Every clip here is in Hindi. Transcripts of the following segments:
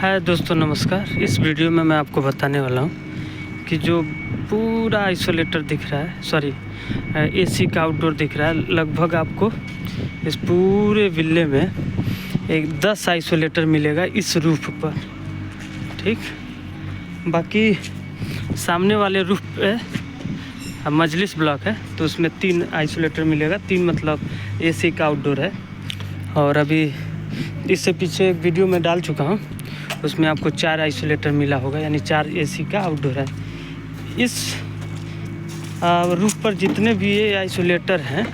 हाय दोस्तों, नमस्कार। इस वीडियो में मैं आपको बताने वाला हूँ कि जो पूरा आइसोलेटर दिख रहा है, एसी का आउटडोर दिख रहा है, लगभग आपको इस पूरे विले में एक 10 आइसोलेटर मिलेगा इस रूफ पर। ठीक, बाकी सामने वाले रूफ पे मजलिस ब्लॉक है तो उसमें 3 आइसोलेटर मिलेगा। 3 मतलब एसी का आउटडोर है। और अभी इससे पीछे एक वीडियो में डाल चुका हूँ, उसमें आपको 4 आइसोलेटर मिला होगा, यानी 4 एसी का आउटडोर है। इस रूफ पर जितने भी ये आइसोलेटर हैं,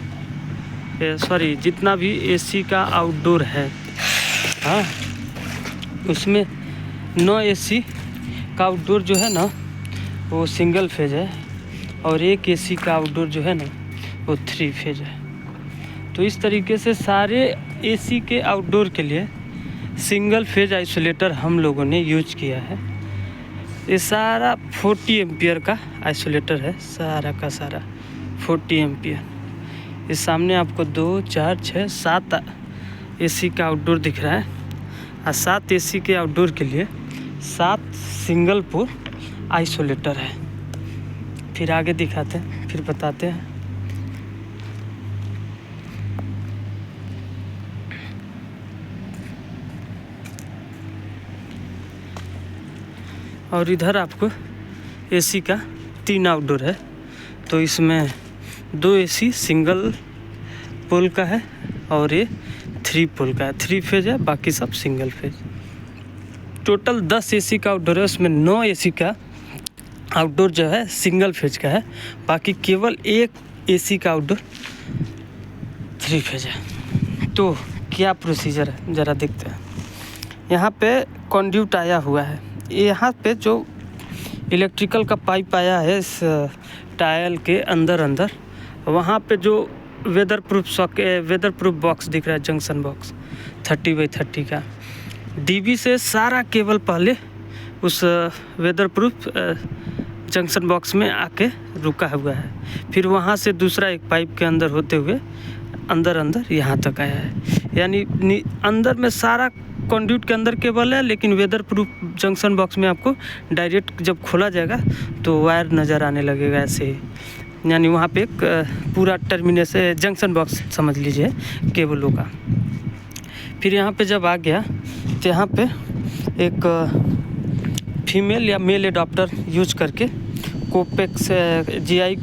जितना भी एसी का आउटडोर है, हाँ, उसमें 9 एसी का आउटडोर जो है ना वो सिंगल फेज है, और एक एसी का आउटडोर जो है ना वो 3 फेज है। तो इस तरीके से सारे एसी के आउटडोर के लिए सिंगल फेज आइसोलेटर हम लोगों ने यूज किया है। ये सारा 40 एम्पियर का आइसोलेटर है, सारा का सारा 40 एम्पियर। इस सामने आपको 2, 4, 6, 7 एसी का आउटडोर दिख रहा है, और 7 एसी के आउटडोर के लिए 7 सिंगल पोल आइसोलेटर है। फिर आगे दिखाते हैं, फिर बताते हैं। और इधर आपको एसी का 3 आउटडोर है, तो इसमें 2 एसी सिंगल पोल का है और ये 3 पोल का है। 3 फेज है, बाकी सब सिंगल फेज। टोटल 10 एसी का आउटडोर है, उसमें 9 एसी का आउटडोर जो है सिंगल फेज का है, बाकी केवल एक एसी का आउटडोर 3 फेज है। तो क्या प्रोसीजर है ज़रा देखते हैं। यहाँ पे कंड्यूट आया हुआ है, यहाँ पे जो इलेक्ट्रिकल का पाइप आया है इस टायल के अंदर, वहाँ पे जो वेदर प्रूफ बॉक्स दिख रहा है, जंक्शन बॉक्स 30x30 का, डीबी से सारा केबल पहले उस वेदर प्रूफ जंक्शन बॉक्स में आके रुका हुआ है। फिर वहाँ से दूसरा एक पाइप के अंदर होते हुए अंदर यहाँ तक आया है। यानी अंदर में सारा कंड्यूट के अंदर केबल है, लेकिन वेदर प्रूफ जंक्शन बॉक्स में आपको डायरेक्ट जब खोला जाएगा तो वायर नज़र आने लगेगा ऐसे ही। यानी वहाँ पे एक पूरा टर्मिनेस जंक्शन बॉक्स समझ लीजिए केबलों का। फिर यहाँ पे जब आ गया तो यहाँ पे एक फीमेल या मेल एडाप्टर यूज करके कोपेक्स GI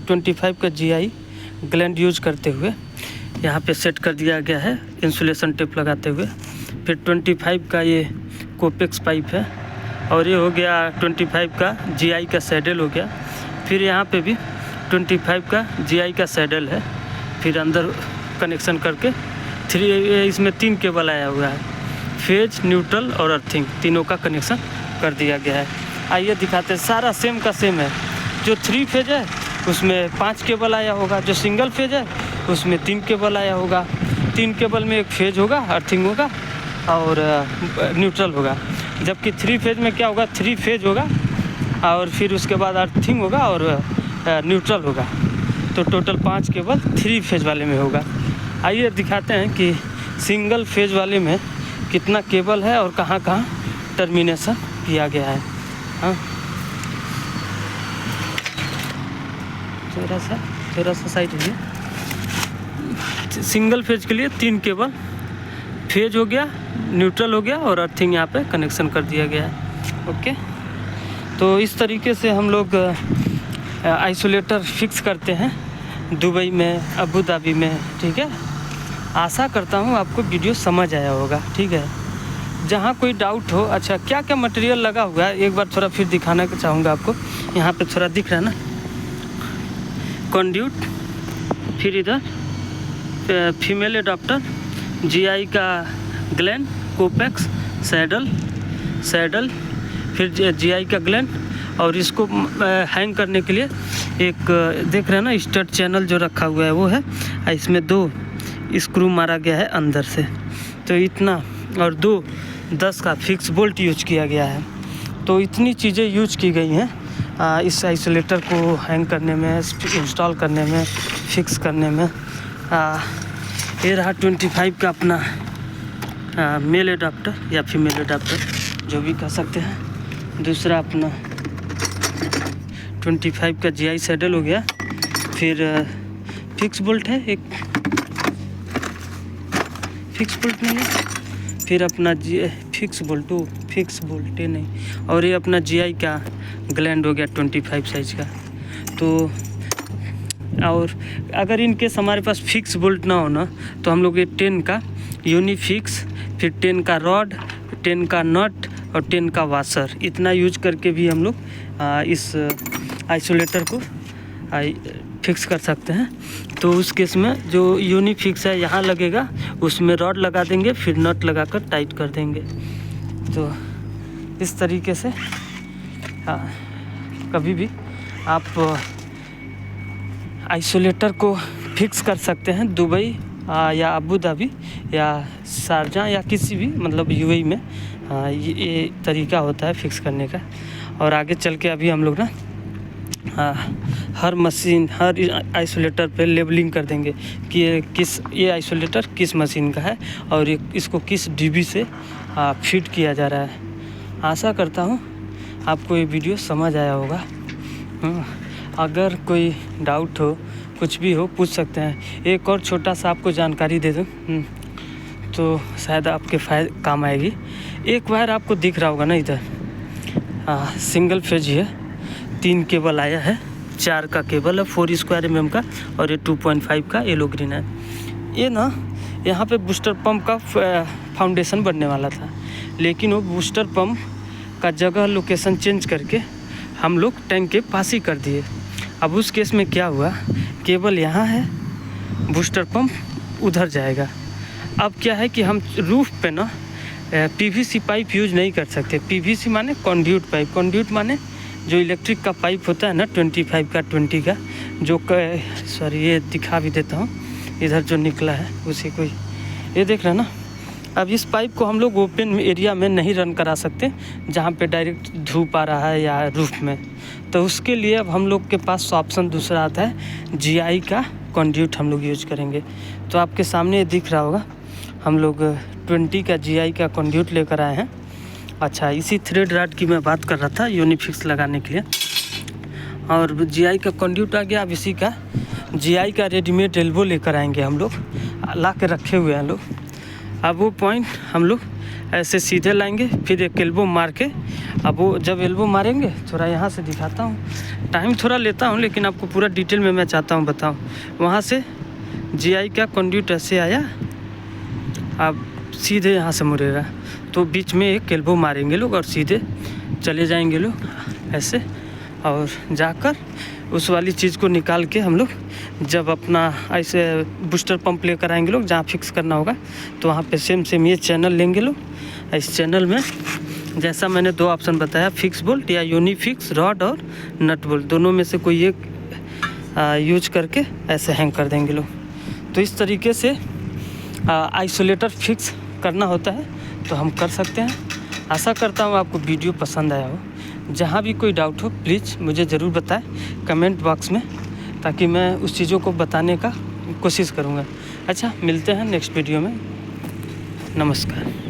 25 का GI ग्लैंड यूज करते हुए यहाँ पे सेट कर दिया गया है, इंसुलेशन टेप लगाते हुए। फिर 25 का ये कोपेक्स पाइप है, और ये हो गया 25 का GI का सैडल हो गया। फिर यहाँ पे भी 25 का GI का सैडल है। फिर अंदर कनेक्शन करके इसमें 3 केबल आया हुआ है, फेज, न्यूट्रल और अर्थिंग, तीनों का कनेक्शन कर दिया गया है। आइए दिखाते हैं। सारा सेम का सेम है। जो 3 फेज है उसमें 5 केबल आया होगा, जो सिंगल फेज है उसमें 3 केबल आया होगा। 3 केबल में एक फेज होगा, अर्थिंग होगा और न्यूट्रल होगा। जबकि 3 फेज में क्या होगा, 3 फेज होगा और फिर उसके बाद अर्थिंग होगा और न्यूट्रल होगा। तो टोटल 5 केबल 3 फेज वाले में होगा। आइए दिखाते हैं कि सिंगल फेज वाले में कितना केबल है और कहाँ कहाँ टर्मिनेशन किया गया है। हाँ, थोड़ा सा साइड है। सिंगल फेज के लिए 3 केबल, फेज हो गया, न्यूट्रल हो गया और अर्थिंग यहाँ पे कनेक्शन कर दिया गया है। ओके, तो इस तरीके से हम लोग आइसोलेटर फिक्स करते हैं दुबई में, अबू धाबी में। ठीक है, आशा करता हूँ आपको वीडियो समझ आया होगा। ठीक है, जहाँ कोई डाउट हो, अच्छा क्या क्या मटेरियल लगा हुआ है एक बार थोड़ा फिर दिखाना चाहूँगा आपको। यहाँ पे थोड़ा दिख रहा है ना, कंड्यूट, फिर इधर फीमेल एडाप्टर, GI का ग्लैंड, कोपेक्स, सैडल, फिर GI का ग्लैंड, और इसको हैंग करने के लिए एक देख रहे हैं ना स्टड चैनल जो रखा हुआ है वो है, इसमें 2 स्क्रू मारा गया है अंदर से। तो इतना, और 2 10 का फिक्स बोल्ट यूज किया गया है। तो इतनी चीज़ें यूज की गई हैं इस आइसोलेटर को हैंग करने में, इंस्टॉल करने में, फिक्स करने में। ये रहा 25 का अपना मेल एडाप्टर या फीमेल एडाप्टर। जो भी कह सकते हैं। दूसरा अपना 25 का GI सैडल हो गया। फिर फिक्स बोल्ट है, एक फिक्स बोल्ट नहीं है, फिर अपना फिक्स बोल्ट नहीं, और ये अपना GI का ग्लैंड हो गया 25 साइज का। तो और अगर इनकेस हमारे पास फिक्स बोल्ट ना हो ना, तो हम लोग ये 10 का यूनिफिक्स, फिर 10 का रॉड, 10 का नट और 10 का वाशर, इतना यूज करके भी हम लोग इस आइसोलेटर को फिक्स कर सकते हैं। तो उस केस में जो यूनिफिक्स है यहाँ लगेगा, उसमें रॉड लगा देंगे, फिर नट लगाकर टाइट कर देंगे। तो इस तरीके से कभी भी आप आइसोलेटर को फिक्स कर सकते हैं। दुबई या अबू धाबी या शारजाह या किसी भी मतलब UAE में ये तरीका होता है फिक्स करने का। और आगे चल के अभी हम लोग ना हर मशीन, हर आइसोलेटर पे लेबलिंग कर देंगे कि ये आइसोलेटर किस मशीन का है और इसको किस DB से फिट किया जा रहा है। आशा करता हूँ आपको ये वीडियो समझ आया होगा। अगर कोई डाउट हो, कुछ भी हो, पूछ सकते हैं। एक और छोटा सा आपको जानकारी दे दूँ तो शायद आपके काम आएगी। एक वायर आपको दिख रहा होगा ना इधर, सिंगल फेज है, 3 केबल आया है, 4 का केबल है 4 स्क्वायर mm का, और ये 2.5 का येलो ग्रीन है। ये ना यहाँ पे बूस्टर पंप का फाउंडेशन बनने वाला था, लेकिन वो बूस्टर पंप का जगह लोकेशन चेंज करके हम लोग टैंक के पास ही कर दिए। अब उस केस में क्या हुआ, केबल यहाँ है, बूस्टर पंप उधर जाएगा। अब क्या है कि हम रूफ पे ना PVC पाइप यूज नहीं कर सकते। PVC माने कंड्यूट पाइप, कंड्यूट माने जो इलेक्ट्रिक का पाइप होता है ना 25 का 20 का, जो सॉरी ये दिखा भी देता हूँ, इधर जो निकला है उसी को ये देख रहे हैं ना। अब इस पाइप को हम लोग ओपन एरिया में नहीं रन करा सकते, जहाँ पे डायरेक्ट धूप आ रहा है या रूफ में। तो उसके लिए अब हम लोग के पास ऑप्शन दूसरा आता है, GI का कंड्यूट हम लोग यूज करेंगे। तो आपके सामने दिख रहा होगा, हम लोग 20 का GI का कंड्यूट लेकर आए हैं। अच्छा, इसी थ्रेड रॉड की मैं बात कर रहा था यूनिफिक्स लगाने के लिए, और GI का कंड्यूट आ गया। अब इसी का GI का रेडीमेड एल्बो लेकर आएंगे हम लोग, ला के रखे हुए हैं लोग। अब वो पॉइंट हम लोग ऐसे सीधे लाएंगे, फिर एक एल्बो मार के, अब वो जब एल्बो मारेंगे, थोड़ा यहाँ से दिखाता हूँ, टाइम थोड़ा लेता हूँ लेकिन आपको पूरा डिटेल में मैं चाहता हूँ बताऊँ। वहाँ से GI का कंड्यूट ऐसे आया, अब सीधे यहाँ से मुड़ेगा, तो बीच में एक एल्बो मारेंगे लोग और सीधे चले जाएंगे लोग ऐसे, और जाकर उस वाली चीज़ को निकाल के हम लोग जब अपना ऐसे बूस्टर पंप लेकर आएंगे लोग, जहाँ फिक्स करना होगा, तो वहाँ पे सेम ये चैनल लेंगे लोग। इस चैनल में जैसा मैंने 2 ऑप्शन बताया, फिक्स बोल्ट या यूनिफिक्स रॉड और नट बोल्ट, दोनों में से कोई एक यूज करके ऐसे हैंग कर देंगे लोग। तो इस तरीके से आइसोलेटर फिक्स करना होता है, तो हम कर सकते हैं। आशा करता हूँ आपको वीडियो पसंद आया हो। जहाँ भी कोई डाउट हो प्लीज़ मुझे ज़रूर बताएं कमेंट बॉक्स में, ताकि मैं उस चीज़ों को बताने का कोशिश करूँगा। अच्छा, मिलते हैं नेक्स्ट वीडियो में। नमस्कार।